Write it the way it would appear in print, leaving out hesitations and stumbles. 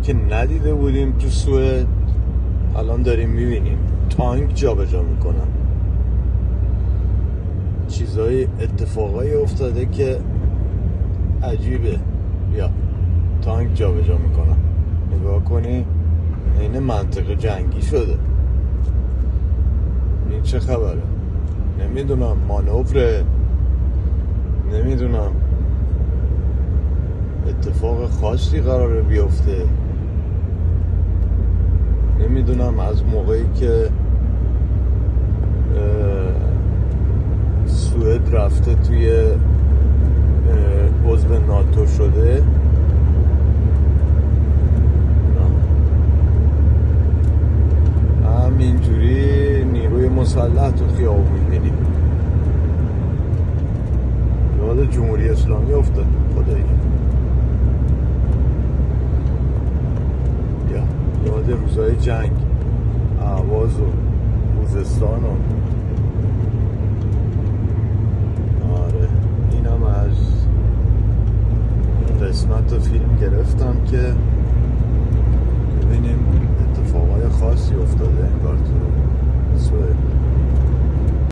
که ندیده بودیم تو سوئد الان داریم میبینیم. تانک جا به جا میکنن، چیزای اتفاقایی افتاده که عجیبه. بیا تانک جا به جا میکنن، نگاه کنی این منطقه جنگی شده. این چه خبره؟ نمیدونم، مانوره، نمیدونم، اتفاق خاصی قراره بیفته. نمیدونم از موقعی که سوئد رفته توی عضو ناتو شده، همینجوری نیروی مسلح تو خیابون میبینیم. یاد جمهوری اسلامی افتاد خدایی. یاد روزای جنگ، اهواز و خوزستان و آره. اینم از این قسمت فیلم گرفتم که